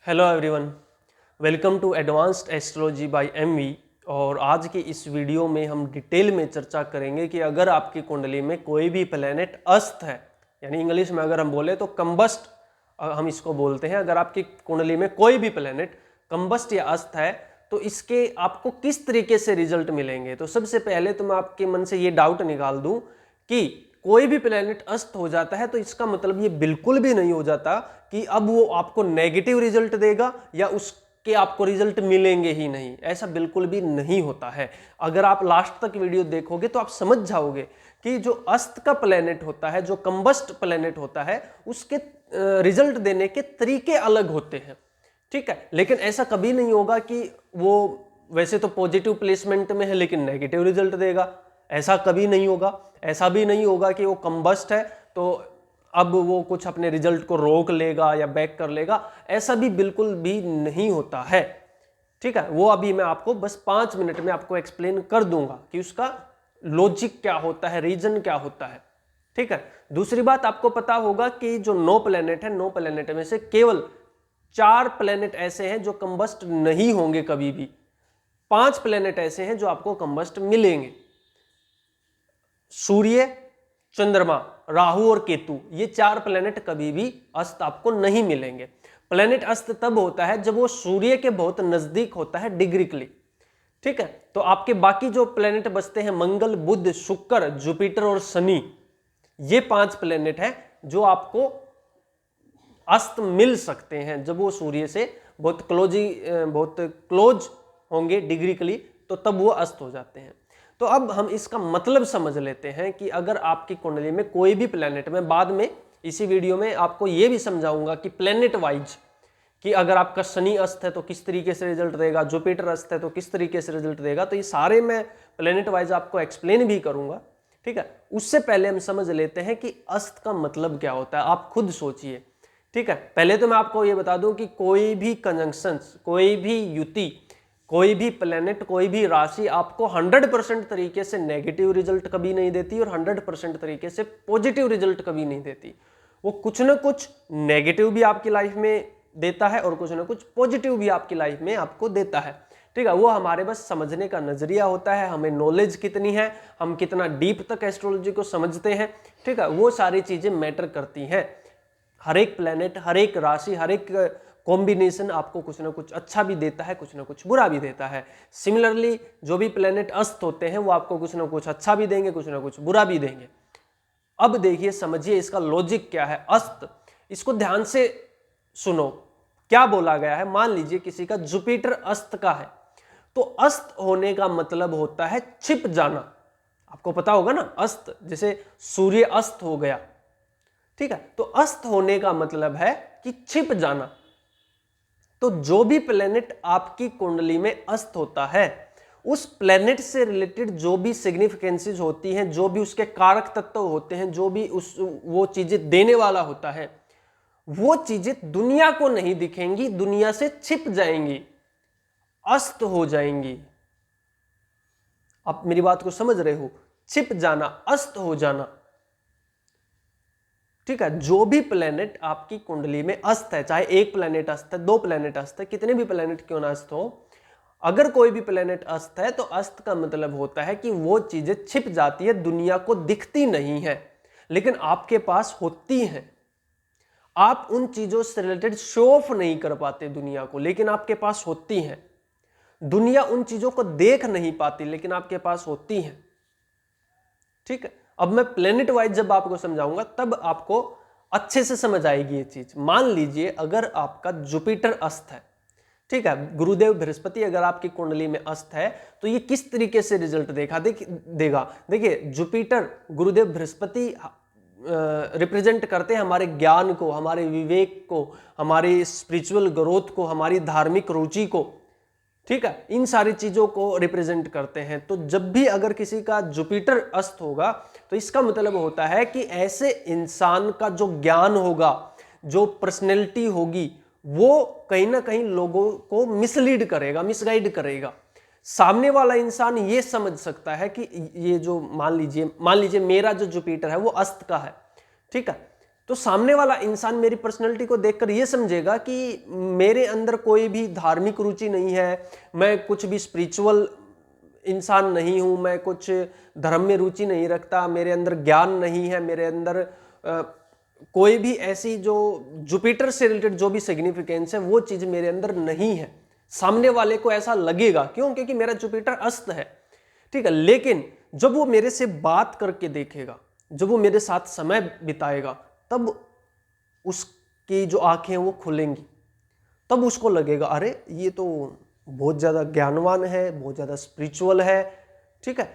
Hello everyone, welcome to advanced astrology by MV. और आज की इस वीडियो में हम डिटेल में चर्चा करेंगे कि अगर आपकी कुंडली में कोई भी प्लेनेट अस्त है, यानी इंग्लिश में अगर हम बोले तो कंबस्ट हम इसको बोलते हैं। अगर आपकी कुंडली में कोई भी प्लेनेट कंबस्ट या अस्त है तो इसके आपको किस तरीके से रिजल्ट मिलेंगे। तो सबसे पहले तो मैं आपके मन से ये डाउट निकाल दूं कि कोई भी प्लेनेट अस्त हो जाता है तो इसका मतलब ये बिल्कुल भी नहीं हो जाता कि अब वो आपको नेगेटिव रिजल्ट देगा या उसके आपको रिजल्ट मिलेंगे ही नहीं। ऐसा बिल्कुल भी नहीं होता है। अगर आप लास्ट तक वीडियो देखोगे तो आप समझ जाओगे कि जो अस्त का प्लेनेट होता है, जो कंबस्ट प्लेनेट होता है, उसके रिजल्ट देने के तरीके अलग होते हैं। ठीक है, लेकिन ऐसा कभी नहीं होगा कि वो वैसे तो पॉजिटिव प्लेसमेंट में है लेकिन नेगेटिव रिजल्ट देगा। ऐसा कभी नहीं होगा। ऐसा भी नहीं होगा कि वो कंबस्ट है तो अब वो कुछ अपने रिजल्ट को रोक लेगा या बैक कर लेगा। ऐसा भी बिल्कुल भी नहीं होता है। ठीक है, वो अभी मैं आपको बस 5 मिनट में आपको एक्सप्लेन कर दूंगा कि उसका लॉजिक क्या होता है, रीजन क्या होता है। ठीक है, दूसरी बात आपको पता होगा कि जो 9 प्लेनेट है, 9 प्लेनेट में से केवल 4 प्लेनेट ऐसे हैं जो कंबस्ट नहीं होंगे कभी भी। 5 प्लेनेट ऐसे हैं जो आपको कंबस्ट मिलेंगे। सूर्य, चंद्रमा, राहु और केतु, ये 4 प्लेनेट कभी भी अस्त आपको नहीं मिलेंगे। प्लेनेट अस्त तब होता है जब वो सूर्य के बहुत नजदीक होता है डिग्रिकली। ठीक है, तो आपके बाकी जो प्लेनेट बचते हैं मंगल, बुध, शुक्र, जुपिटर और शनि, ये 5 प्लेनेट हैं जो आपको अस्त मिल सकते हैं जब वो सूर्य से बहुत क्लोज होंगे डिग्रिकली, तो तब वो अस्त हो जाते हैं। तो अब हम इसका मतलब समझ लेते हैं कि अगर आपकी कुंडली में कोई भी प्लेनेट, में बाद में इसी वीडियो में आपको यह भी समझाऊंगा कि प्लेनेट वाइज कि अगर आपका शनि अस्त है तो किस तरीके से रिजल्ट देगा, जुपिटर अस्त है तो किस तरीके से रिजल्ट देगा, तो ये सारे मैं प्लेनेट वाइज आपको एक्सप्लेन भी करूंगा। ठीक है, उससे पहले हम समझ लेते हैं कि अस्त का मतलब क्या होता है। आप खुद सोचिए। ठीक है, पहले तो मैं आपको ये बता दूं कि कोई भी कंजंक्शंस, कोई भी युति, कोई भी प्लेनेट, कोई भी राशि आपको 100% तरीके से नेगेटिव रिजल्ट कभी नहीं देती और 100% तरीके से पॉजिटिव रिजल्ट कभी नहीं देती। वो कुछ ना कुछ नेगेटिव भी आपकी लाइफ में देता है और कुछ ना कुछ पॉजिटिव भी आपकी लाइफ में आपको देता है। ठीक है, वो हमारे बस समझने का नजरिया होता है, हमें नॉलेज कितनी है, हम कितना डीप तक एस्ट्रोलॉजी को समझते हैं। ठीक है, वो सारी चीजें मैटर करती हैं। हर एक प्लेनेट, हर एक राशि, हर एक कॉम्बिनेशन आपको कुछ ना कुछ अच्छा भी देता है, कुछ ना कुछ बुरा भी देता है। सिमिलरली जो भी प्लेनेट अस्त होते हैं वो आपको कुछ ना कुछ अच्छा भी देंगे, कुछ ना कुछ बुरा भी देंगे। अब देखिए, समझिए इसका लॉजिक क्या है। अस्त, इसको ध्यान से सुनो क्या बोला गया है। मान लीजिए किसी का जुपिटर अस्त का है तो अस्त होने का मतलब होता है छिप जाना। आपको पता होगा ना, अस्त जैसे सूर्य अस्त हो गया। ठीक है, तो अस्त होने का मतलब है कि छिप जाना। तो जो भी प्लेनेट आपकी कुंडली में अस्त होता है, उस प्लेनेट से रिलेटेड जो भी सिग्निफिकेंसेस होती हैं, जो भी उसके कारक तत्व होते हैं, जो भी वो चीजें देने वाला होता है, वो चीजें दुनिया को नहीं दिखेंगी, दुनिया से छिप जाएंगी, अस्त हो जाएंगी। आप मेरी बात को समझ रहे हो? छिप जाना, अस्त हो जाना। ठीक है, जो भी प्लेनेट आपकी कुंडली में अस्त है, चाहे एक प्लेनेट अस्त है, 2 प्लेनेट अस्त है, कितने भी प्लेनेट क्यों ना अस्त हो, अगर कोई भी प्लेनेट अस्त है तो अस्त का मतलब होता है कि वो चीजें छिप जाती है, दुनिया को दिखती नहीं है, लेकिन आपके पास होती हैं। आप उन चीजों से रिलेटेड शो ऑफ नहीं कर पाते दुनिया को, लेकिन आपके पास होती हैं। दुनिया उन चीजों को देख नहीं पाती लेकिन आपके पास होती हैं। ठीक है, अब मैं प्लेनेट वाइज जब आपको समझाऊंगा तब आपको अच्छे से समझ आएगी ये चीज। मान लीजिए अगर आपका जुपिटर अस्त है, ठीक है, गुरुदेव बृहस्पति अगर आपकी कुंडली में अस्त है तो ये किस तरीके से रिजल्ट देगा। देखिए, जुपिटर, गुरुदेव बृहस्पति रिप्रेजेंट करते हैं हमारे ज्ञान को, हमारे विवेक को, हमारी स्पिरिचुअल ग्रोथ को, हमारी धार्मिक रुचि को। ठीक है, इन सारी चीजों को रिप्रेजेंट करते हैं। तो जब भी अगर किसी का जुपिटर अस्त होगा तो इसका मतलब होता है कि ऐसे इंसान का जो ज्ञान होगा, जो पर्सनैलिटी होगी, वो कहीं ना कहीं लोगों को मिसलीड करेगा, मिसगाइड करेगा। सामने वाला इंसान ये समझ सकता है कि ये जो मान लीजिए मेरा जो जुपिटर है वो अस्त का है। ठीक है, तो सामने वाला इंसान मेरी पर्सनैलिटी को देखकर ये समझेगा कि मेरे अंदर कोई भी धार्मिक रुचि नहीं है, मैं कुछ भी स्पिरिचुअल इंसान नहीं हूं, मैं कुछ धर्म में रुचि नहीं रखता, मेरे अंदर ज्ञान नहीं है, मेरे अंदर कोई भी ऐसी जो जुपिटर से रिलेटेड जो भी सिग्निफिकेंस है वो चीज मेरे अंदर नहीं है। सामने वाले को ऐसा लगेगा, क्यों? क्योंकि मेरा जुपिटर अस्त है, ठीक है। लेकिन जब वो मेरे से बात करके देखेगा, जब वो मेरे साथ समय बिताएगा, तब उसकी जो आंखें वो खुलेंगी, तब उसको लगेगा अरे ये तो बहुत ज्यादा ज्ञानवान है, बहुत ज्यादा स्पिरिचुअल है, ठीक है,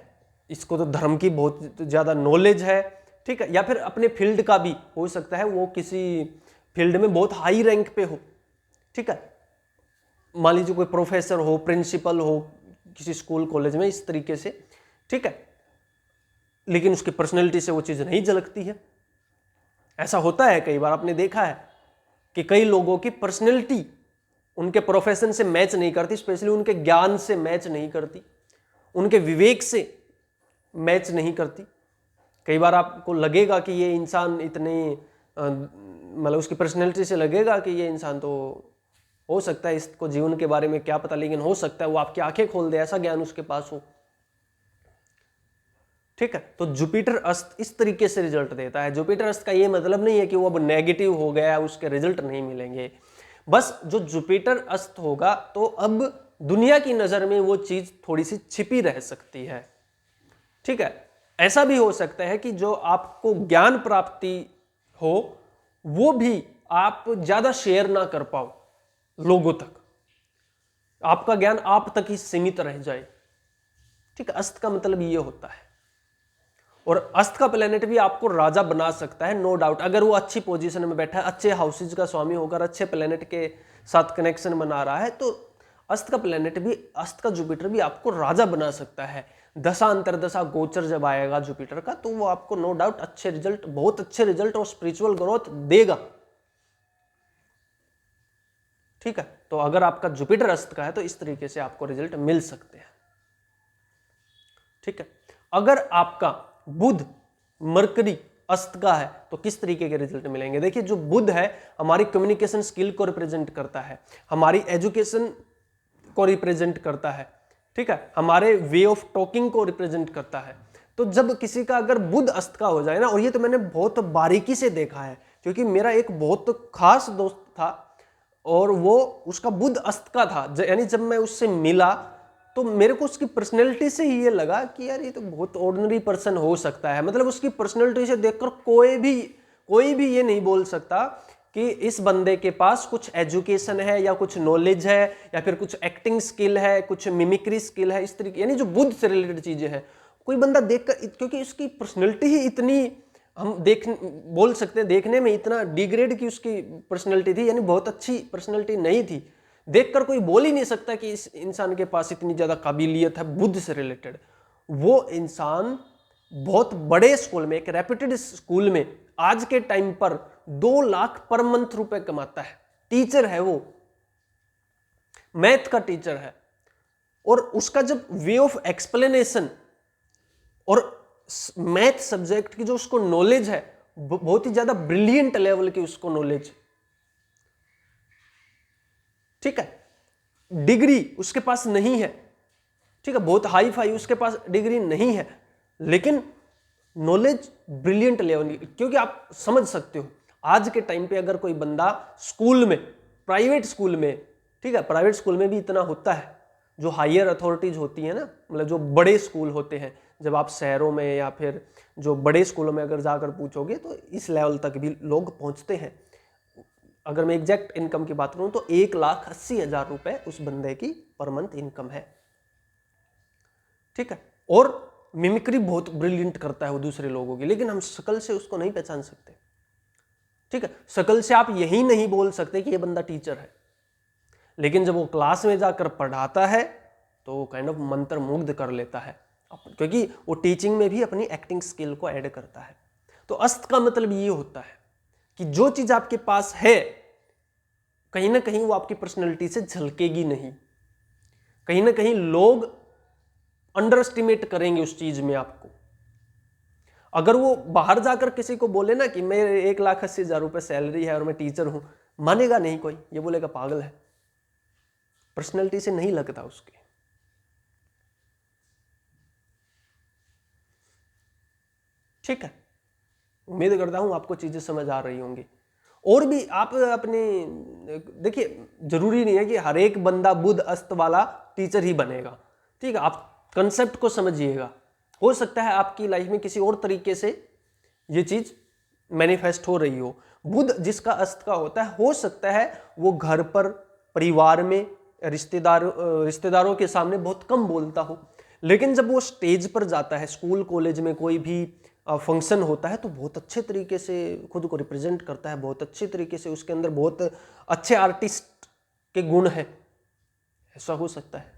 इसको तो धर्म की बहुत ज्यादा नॉलेज है, ठीक है। या फिर अपने फील्ड का भी हो सकता है, वो किसी फील्ड में बहुत हाई रैंक पे हो, ठीक है, मान लीजिए कोई प्रोफेसर हो, प्रिंसिपल हो किसी स्कूल कॉलेज में, इस तरीके से, ठीक है, लेकिन उसकी पर्सनैलिटी से वो चीज नहीं झलकती है। ऐसा होता है, कई बार आपने देखा है कि कई लोगों की पर्सनैलिटी उनके प्रोफेशन से मैच नहीं करती, स्पेशली उनके ज्ञान से मैच नहीं करती, उनके विवेक से मैच नहीं करती। कई बार आपको लगेगा कि ये इंसान इतने मतलब उसकी पर्सनैलिटी से लगेगा कि ये इंसान तो हो सकता है इसको जीवन के बारे में क्या पता, लेकिन हो सकता है वो आपकी आंखें खोल दे, ऐसा ज्ञान उसके पास हो, ठीक है। तो जुपिटर अस्त इस तरीके से रिजल्ट देता है। जुपिटर अस्त का ये मतलब नहीं है कि वो अब नेगेटिव हो गया, उसके रिजल्ट नहीं मिलेंगे। बस जो जुपिटर अस्त होगा तो अब दुनिया की नजर में वो चीज थोड़ी सी छिपी रह सकती है, ठीक है। ऐसा भी हो सकता है कि जो आपको ज्ञान प्राप्ति हो वो भी आप ज्यादा शेयर ना कर पाओ लोगों तक, आपका ज्ञान आप तक ही सीमित रह जाए, ठीक है। अस्त का मतलब ये होता है। और अस्त का प्लेनेट भी आपको राजा बना सकता है, नो डाउट। अगर वो अच्छी पोजीशन में बैठा है, अच्छे हाउसेज का स्वामी होकर अच्छे प्लेनेट के साथ कनेक्शन बना रहा है, तो अस्त का प्लेनेट भी, अस्त का जुपिटर भी आपको राजा बना सकता है। दशा अंतरदशा गोचर जब आएगा जुपिटर का, तो वो आपको नो डाउट अच्छे रिजल्ट, बहुत अच्छे रिजल्ट और स्पिरिचुअल ग्रोथ देगा, ठीक है। तो अगर आपका जुपिटर अस्त का है तो इस तरीके से आपको रिजल्ट मिल सकते हैं, ठीक है। अगर आपका बुध मरकरी अस्त का है तो किस तरीके के रिजल्ट मिलेंगे? देखिए, जो बुध है हमारी कम्युनिकेशन स्किल को रिप्रेजेंट करता है, हमारी एजुकेशन को रिप्रेजेंट करता है, ठीक है, हमारे वे ऑफ टॉकिंग को रिप्रेजेंट करता है। तो जब किसी का अगर बुध अस्त का हो जाए ना, और ये तो मैंने बहुत बारीकी से देखा है, क्योंकि मेरा एक बहुत खास दोस्त था और वो उसका बुध अस्त का था, यानी जब मैं उससे मिला तो मेरे को उसकी पर्सनैलिटी से ही ये लगा कि यार ये तो बहुत ऑर्डिनरी पर्सन हो सकता है। मतलब उसकी पर्सनैलिटी से देखकर कोई भी ये नहीं बोल सकता कि इस बंदे के पास कुछ एजुकेशन है या कुछ नॉलेज है या फिर कुछ एक्टिंग स्किल है, कुछ मिमिक्री स्किल है, इस तरीके, यानी जो बुद्ध से रिलेटेड चीजें हैं। कोई बंदा देखकर, क्योंकि उसकी पर्सनैलिटी ही इतनी, हम बोल सकते हैं देखने में इतना डिग्रेड की उसकी पर्सनैलिटी थी, यानी बहुत अच्छी पर्सनैलिटी नहीं थी। देखकर कोई बोल ही नहीं सकता कि इस इंसान के पास इतनी ज्यादा काबिलियत है बुद्ध से रिलेटेड। वो इंसान बहुत बड़े स्कूल में, एक रेप्यूटेड स्कूल में आज के टाइम पर 2 लाख पर मंथ रुपए कमाता है। टीचर है वो, मैथ का टीचर है, और उसका जब वे ऑफ एक्सप्लेनेशन और मैथ सब्जेक्ट की जो उसको नॉलेज है, बहुत ही ज्यादा ब्रिलियंट लेवल की उसको नॉलेज, ठीक है। डिग्री उसके पास नहीं है, ठीक है, बहुत हाई फाई उसके पास डिग्री नहीं है, लेकिन नॉलेज ब्रिलियंट लेवल की। क्योंकि आप समझ सकते हो आज के टाइम पे अगर कोई बंदा स्कूल में, प्राइवेट स्कूल में, ठीक है, प्राइवेट स्कूल में भी इतना होता है, जो हायर अथॉरिटीज होती है ना, मतलब जो बड़े स्कूल होते हैं, जब आप शहरों में या फिर जो बड़े स्कूलों में अगर जाकर पूछोगे तो इस लेवल तक भी लोग पहुंचते हैं। अगर मैं एग्जैक्ट इनकम की बात करूं तो 1,80,000 रुपए उस बंदे की पर मंथ इनकम है, ठीक है। और मिमिक्री बहुत ब्रिलियंट करता है वो दूसरे लोगों की, लेकिन हम शक्ल से उसको नहीं पहचान सकते, ठीक है। शक्ल से आप यही नहीं बोल सकते कि ये बंदा टीचर है, लेकिन जब वो क्लास में जाकर पढ़ाता है तो काइंड ऑफ मंत्र मुग्ध कर लेता है, क्योंकि वो टीचिंग में भी अपनी एक्टिंग स्किल को ऐड करता है। तो अस्त का मतलब ये होता है कि जो चीज आपके पास है कहीं ना कहीं वो आपकी पर्सनैलिटी से झलकेगी नहीं, कहीं ना कहीं लोग अंडर एस्टिमेट करेंगे उस चीज में आपको। अगर वो बाहर जाकर किसी को बोले ना कि मेरे 1,80,000 रुपये सैलरी है और मैं टीचर हूं, मानेगा नहीं कोई, ये बोलेगा पागल है, पर्सनैलिटी से नहीं लगता उसके। ठीक है, उम्मीद करता हूं आपको चीजें समझ आ रही होंगी। और भी आप अपनी देखिए, जरूरी नहीं है कि हर एक बंदा बुध अस्त वाला टीचर ही बनेगा। ठीक है, आप कंसेप्ट को समझिएगा। हो सकता है आपकी लाइफ में किसी और तरीके से ये चीज मैनिफेस्ट हो रही हो। बुध जिसका अस्त का होता है, हो सकता है वो घर पर, परिवार में, रिश्तेदारों के सामने बहुत कम बोलता हो, लेकिन जब वो स्टेज पर जाता है, स्कूल कॉलेज में कोई भी फंक्शन होता है, तो बहुत अच्छे तरीके से खुद को रिप्रेजेंट करता है, बहुत अच्छे तरीके से उसके अंदर बहुत अच्छे आर्टिस्ट के गुण हैं। ऐसा हो सकता है।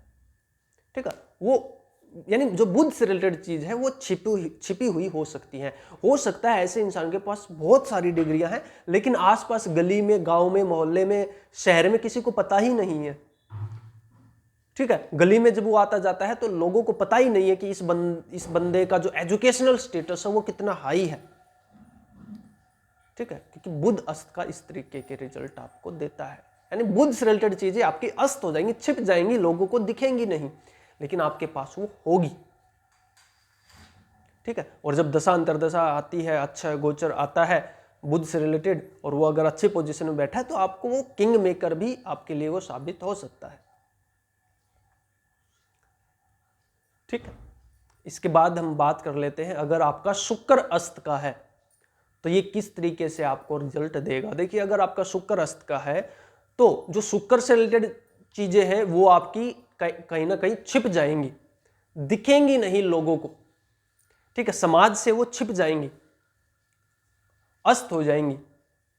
ठीक है, वो यानी जो बुध से रिलेटेड चीज है वो छिपी हुई हो सकती है। हो सकता है ऐसे इंसान के पास बहुत सारी डिग्रियां हैं, लेकिन आसपास गली में, गांव में, मोहल्ले में, शहर में किसी को पता ही नहीं है। ठीक है, गली में जब वो आता जाता है तो लोगों को पता ही नहीं है कि इस बंदे का जो एजुकेशनल स्टेटस है वो कितना हाई है। ठीक है, क्योंकि बुध अस्त का इस तरीके के रिजल्ट आपको देता है। यानी बुध से रिलेटेड चीजें आपकी अस्त हो जाएंगी, छिप जाएंगी, लोगों को दिखेंगी नहीं, लेकिन आपके पास वो होगी। ठीक है, और जब दशा अंतरदशा आती है, अच्छा गोचर आता है बुध से रिलेटेड, और वो अगर अच्छे पोजीशन में बैठा है, तो आपको वो किंग मेकर भी आपके लिए वो साबित हो सकता है। ठीक है, इसके बाद हम बात कर लेते हैं, अगर आपका शुक्र अस्त का है तो ये किस तरीके से आपको रिजल्ट देगा। देखिए, अगर आपका शुक्र अस्त का है तो जो शुक्र से रिलेटेड चीजें हैं वो आपकी कहीं ना कहीं छिप जाएंगी, दिखेंगी नहीं लोगों को। ठीक है, समाज से वो छिप जाएंगी, अस्त हो जाएंगी।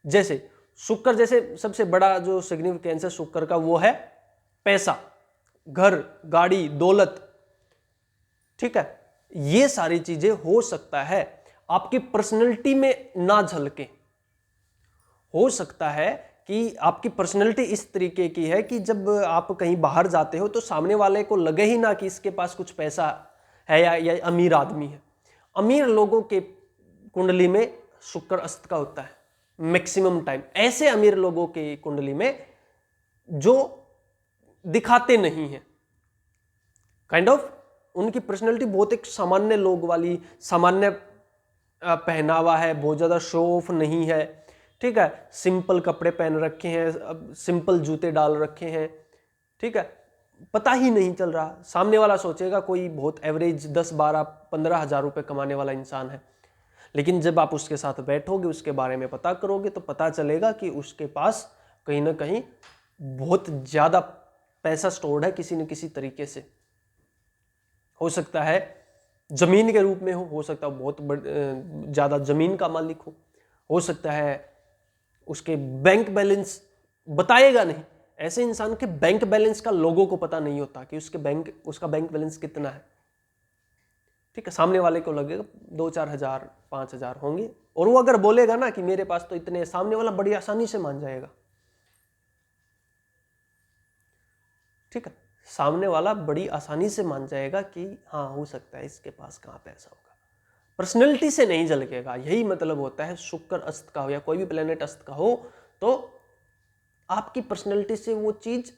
जैसे शुक्र, जैसे सबसे बड़ा जो सिग्निफिकेंस है शुक्र का वो है पैसा, घर, गाड़ी, दौलत। ठीक है, ये सारी चीजें हो सकता है आपकी पर्सनैलिटी में ना झलके। हो सकता है कि आपकी पर्सनैलिटी इस तरीके की है कि जब आप कहीं बाहर जाते हो तो सामने वाले को लगे ही ना कि इसके पास कुछ पैसा है या अमीर आदमी है। अमीर लोगों के कुंडली में शुक्र अस्त का होता है मैक्सिमम टाइम। ऐसे अमीर लोगों के कुंडली में जो दिखाते नहीं है, काइंड ऑफ उनकी पर्सनैलिटी बहुत एक सामान्य लोग वाली, सामान्य पहनावा है, बहुत ज्यादा शो ऑफ नहीं है। ठीक है, सिंपल कपड़े पहन रखे हैं, सिंपल जूते डाल रखे हैं। ठीक है, पता ही नहीं चल रहा, सामने वाला सोचेगा कोई बहुत एवरेज 10, 12, 15 हजार रुपए कमाने वाला इंसान है, लेकिन जब आप उसके साथ बैठोगे, उसके बारे में पता करोगे, तो पता चलेगा कि उसके पास कहीं ना कहीं बहुत ज्यादा पैसा स्टोर्ड है किसी न किसी तरीके से। हो सकता है जमीन के रूप में हो सकता है बहुत ज्यादा जमीन का मालिक हो सकता है उसके बैंक बैलेंस बताएगा नहीं। ऐसे इंसान के बैंक बैलेंस का लोगों को पता नहीं होता कि उसका बैंक बैलेंस कितना है। ठीक है, सामने वाले को लगेगा 2-4 हजार, 5 हजार होंगे, और वो अगर बोलेगा ना कि मेरे पास तो इतने, सामने वाला बड़ी आसानी से मान जाएगा। ठीक है, सामने वाला बड़ी आसानी से मान जाएगा कि हाँ, हो सकता है इसके पास कहाँ पैसा होगा। पर्सनैलिटी से नहीं झलकेगा। यही मतलब होता है शुक्र अस्त का हो या कोई भी प्लेनेट अस्त का हो, तो आपकी पर्सनैलिटी से वो चीज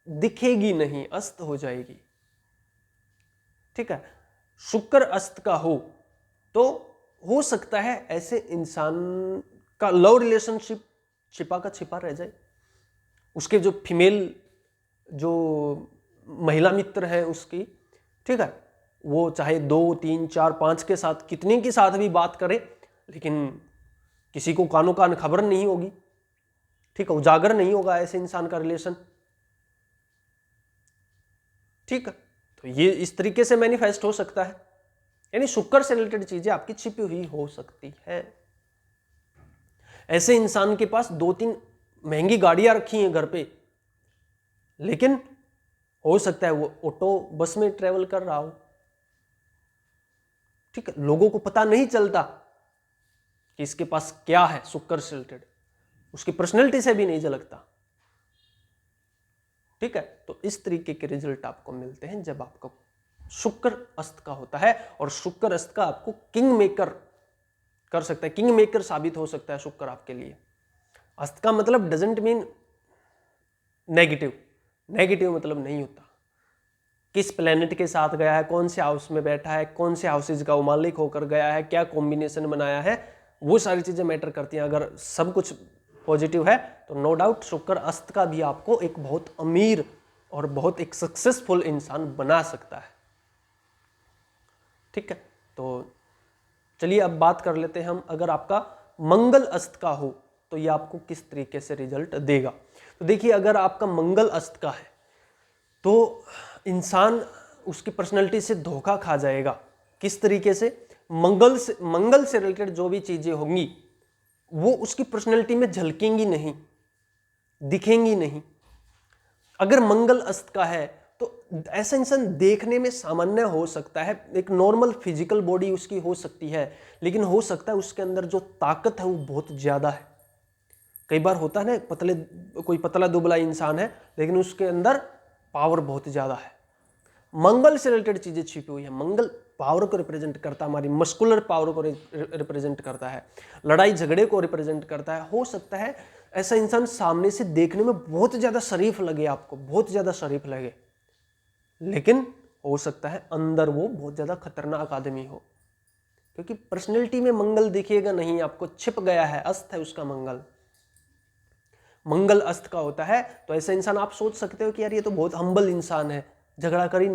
दिखेगी नहीं, अस्त हो जाएगी। ठीक है, शुक्र अस्त का हो तो हो सकता है ऐसे इंसान का लव रिलेशनशिप छिपा का छिपा रह जाए। उसके जो फीमेल, जो महिला मित्र है उसकी, ठीक है, वो चाहे 2, 3, 4, 5 के साथ, कितने के साथ भी बात करे, लेकिन किसी को कानो कान खबर नहीं होगी। ठीक है, उजागर नहीं होगा ऐसे इंसान का रिलेशन। ठीक है, तो ये इस तरीके से मैनिफेस्ट हो सकता है। यानी शुक्र से रिलेटेड चीजें आपकी छिपी हुई हो सकती है। ऐसे इंसान के पास 2-3 महंगी गाड़ियां रखी हैं घर पे, लेकिन हो सकता है वो ऑटो, बस में ट्रेवल कर रहा हो। ठीक है, लोगों को पता नहीं चलता कि इसके पास क्या है, शुक्र से रिलेटेड उसकी पर्सनैलिटी से भी नहीं झलकता। ठीक है, तो इस तरीके के रिजल्ट आपको मिलते हैं जब आपको शुक्र अस्त का होता है, और शुक्र अस्त का आपको किंग मेकर कर सकता है, किंग मेकर साबित हो सकता है शुक्र आपके लिए। अस्त का मतलब डजंट मीन नेगेटिव, नेगेटिव मतलब नहीं होता। किस प्लेनेट के साथ गया है, कौन से हाउस में बैठा है, कौन से हाउसेज का वो मालिक होकर गया है, क्या कॉम्बिनेशन बनाया है, वो सारी चीजें मैटर करती हैं। अगर सब कुछ पॉजिटिव है तो नो डाउट शुक्र अस्त का भी आपको एक बहुत अमीर और बहुत एक सक्सेसफुल इंसान बना सकता है। ठीक है, तो चलिए अब बात कर लेते हैं हम, अगर आपका मंगल अस्त का हो तो ये आपको किस तरीके से रिजल्ट देगा। तो देखिए, अगर आपका मंगल अस्त का है तो इंसान उसकी पर्सनैलिटी से धोखा खा जाएगा। किस तरीके से? मंगल से रिलेटेड जो भी चीजें होंगी वो उसकी पर्सनैलिटी में झलकेंगी नहीं, दिखेंगी नहीं। अगर मंगल अस्त का है तो ऐसा इंसान देखने में सामान्य हो सकता है, एक नॉर्मल फिजिकल बॉडी उसकी हो सकती है, लेकिन हो सकता है उसके अंदर जो ताकत है वो बहुत ज्यादा है। कई बार होता है ना, कोई पतला दुबला इंसान है लेकिन उसके अंदर पावर बहुत ज्यादा है। मंगल से रिलेटेड चीजें छिपी हुई है। मंगल पावर को रिप्रेजेंट करता है, हमारी मस्कुलर पावर को रिप्रेजेंट करता है, लड़ाई झगड़े को रिप्रेजेंट करता है। हो सकता है ऐसा इंसान सामने से देखने में बहुत ज्यादा शरीफ लगे, आपको बहुत ज्यादा शरीफ लगे, लेकिन हो सकता है अंदर वो बहुत ज्यादा खतरनाक आदमी हो, क्योंकि पर्सनैलिटी में मंगल दिखेगा नहीं, आपको छिप गया है, अस्त है उसका मंगल। मंगल अस्त का होता है तो ऐसा इंसान आप सोच सकते हो कि यार ये तो बहुत हम्बल इंसान है, झगड़ा कर ही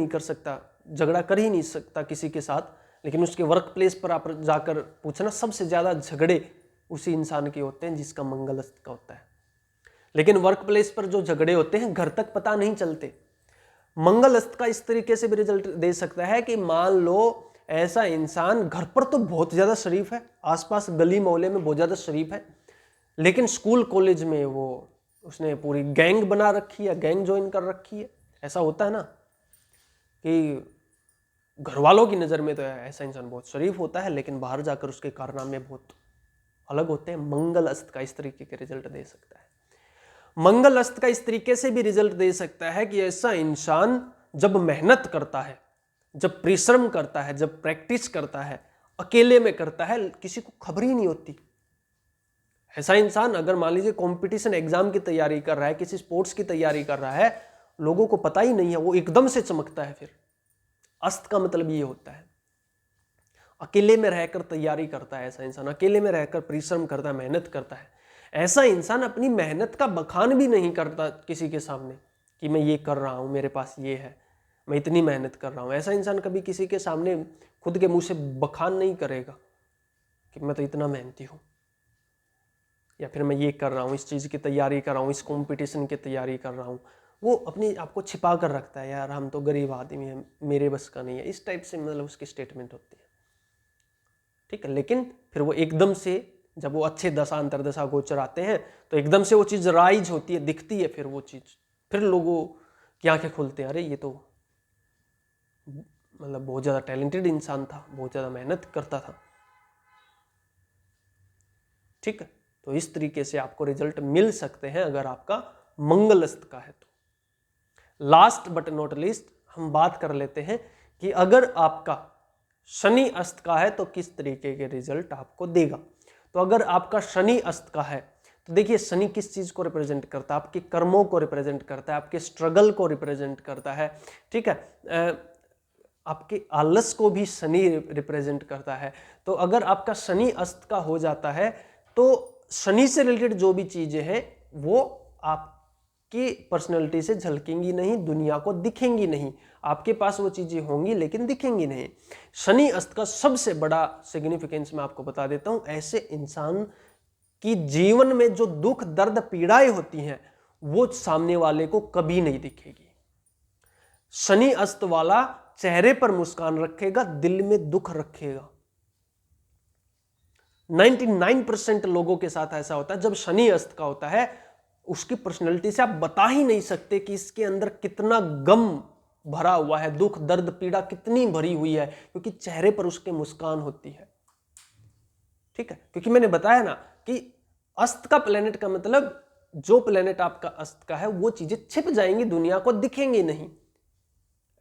नहीं सकता किसी के साथ, लेकिन उसके वर्क प्लेस पर आप जाकर पूछना, सबसे ज्यादा झगड़े उसी इंसान के होते हैं जिसका मंगल अस्त का होता है। लेकिन वर्क प्लेस पर जो झगड़े होते हैं घर तक पता नहीं चलते। मंगल अस्त का इस तरीके से भी रिजल्ट दे सकता है कि मान लो ऐसा इंसान घर पर तो बहुत ज्यादा शरीफ है, आसपास गली मोहल्ले में बहुत ज्यादा शरीफ है, लेकिन स्कूल कॉलेज में वो उसने पूरी गैंग बना रखी है, गैंग ज्वाइन कर रखी है। ऐसा होता है ना कि घर वालों की नज़र में तो ऐसा इंसान बहुत शरीफ होता है, लेकिन बाहर जाकर उसके कारनामे बहुत अलग होते हैं। मंगल अस्त का इस तरीके के रिजल्ट दे सकता है। मंगल अस्त का इस तरीके से भी रिजल्ट दे सकता है कि ऐसा इंसान जब मेहनत करता है, जब परिश्रम करता है, जब प्रैक्टिस करता है, अकेले में करता है, किसी को खबर ही नहीं होती। ऐसा इंसान अगर मान लीजिए कंपटीशन एग्जाम की तैयारी कर रहा है, किसी स्पोर्ट्स की तैयारी कर रहा है, लोगों को पता ही नहीं है, वो एकदम से चमकता है। फिर अस्त का मतलब ये होता है अकेले में रहकर तैयारी करता है, ऐसा इंसान अकेले में रहकर परिश्रम करता है, मेहनत करता है। ऐसा इंसान अपनी मेहनत का बखान भी नहीं करता किसी के सामने कि मैं ये कर रहा हूं, मेरे पास ये है, मैं इतनी मेहनत कर रहा हूं। ऐसा इंसान कभी किसी के सामने खुद के मुंह से बखान नहीं करेगा कि मैं तो इतना मेहनती हूं, या फिर मैं ये कर रहा हूँ, इस चीज़ की तैयारी कर रहा हूँ, इस कंपटीशन की तैयारी कर रहा हूँ। वो अपने आप को छिपा कर रखता है, यार हम तो गरीब आदमी हैं, मेरे बस का नहीं है, इस टाइप से मतलब उसकी स्टेटमेंट होती है। ठीक है, लेकिन फिर वो एकदम से जब वो अच्छे दशा अंतरदशा गोचर आते हैं तो एकदम से वो चीज़ राइज होती है, दिखती है, फिर वो चीज़, फिर लोगों की आंखें खुलते हैं, अरे ये तो मतलब बहुत ज़्यादा टैलेंटेड इंसान था, बहुत ज़्यादा मेहनत करता था। ठीक है, तो इस तरीके से आपको रिजल्ट मिल सकते हैं अगर आपका मंगल अस्त का है तो। लास्ट बट नॉट लीस्ट हम बात कर लेते हैं कि अगर आपका शनि अस्त का है तो किस तरीके के रिजल्ट आपको देगा। तो अगर आपका शनि अस्त का है तो देखिए, शनि किस चीज को रिप्रेजेंट करता है? आपके कर्मों को रिप्रेजेंट करता है, आपके स्ट्रगल को रिप्रेजेंट करता है। ठीक है, आपके आलस को भी शनि रिप्रेजेंट करता है। तो अगर आपका शनि अस्त का हो जाता है तो शनि से रिलेटेड जो भी चीजें हैं वो आपकी पर्सनैलिटी से झलकेंगी नहीं, दुनिया को दिखेंगी नहीं। आपके पास वो चीजें होंगी लेकिन दिखेंगी नहीं। शनि अस्त का सबसे बड़ा सिग्निफिकेंस मैं आपको बता देता हूं, ऐसे इंसान की जीवन में जो दुख दर्द पीड़ाएं होती हैं वो सामने वाले को कभी नहीं दिखेगी। शनि अस्त वाला चेहरे पर मुस्कान रखेगा, दिल में दुख रखेगा। 99% लोगों के साथ ऐसा होता है। जब शनि अस्त का होता है उसकी पर्सनैलिटी से आप बता ही नहीं सकते कि इसके अंदर कितना गम भरा हुआ है, दुख दर्द पीड़ा कितनी भरी हुई है, क्योंकि चेहरे पर उसके मुस्कान होती है। ठीक है, क्योंकि मैंने बताया ना कि अस्त का प्लेनेट का मतलब जो प्लेनेट आपका अस्त का है वो चीजें छिप जाएंगी, दुनिया को दिखेंगी नहीं।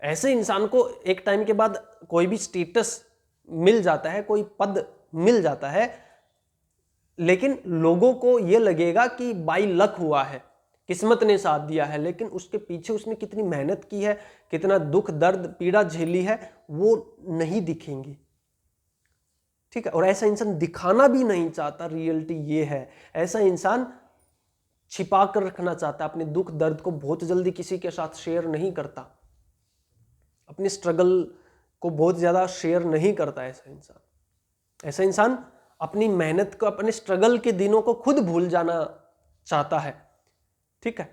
ऐसे इंसान को एक टाइम के बाद कोई भी स्टेटस मिल जाता है, कोई पद मिल जाता है, लेकिन लोगों को यह लगेगा कि बाई लक हुआ है, किस्मत ने साथ दिया है, लेकिन उसके पीछे उसने कितनी मेहनत की है, कितना दुख दर्द पीड़ा झेली है, वो नहीं दिखेंगी। ठीक है, और ऐसा इंसान दिखाना भी नहीं चाहता, रियलिटी ये है। ऐसा इंसान छिपा कर रखना चाहता है अपने दुख दर्द को, बहुत जल्दी किसी के साथ शेयर नहीं करता, अपनी स्ट्रगल को बहुत ज्यादा शेयर नहीं करता। ऐसा इंसान अपनी मेहनत को, अपने स्ट्रगल के दिनों को खुद भूल जाना चाहता है। ठीक है,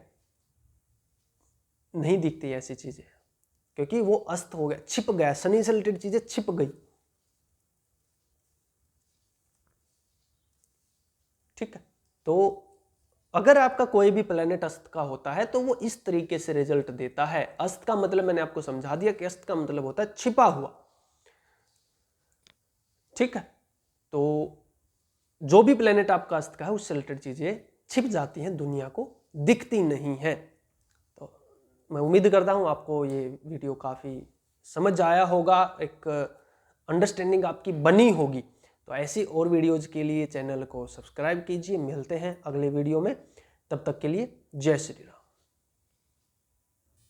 नहीं दिखती ऐसी चीजें, क्योंकि वो अस्त हो गया, छिप गया, शनि से रिलेटेड चीजें छिप गई। ठीक है, तो अगर आपका कोई भी प्लेनेट अस्त का होता है तो वो इस तरीके से रिजल्ट देता है। अस्त का मतलब मैंने आपको समझा दिया कि अस्त का मतलब होता है छिपा हुआ। ठीक है, तो जो भी प्लेनेट आपका अस्त का है उससे रिलेटेड चीजें छिप जाती हैं, दुनिया को दिखती नहीं है। तो मैं उम्मीद करता हूं आपको ये वीडियो काफी समझ आया होगा, एक अंडरस्टैंडिंग आपकी बनी होगी। तो ऐसी और वीडियोज के लिए चैनल को सब्सक्राइब कीजिए। मिलते हैं अगले वीडियो में, तब तक के लिए जय श्री राम।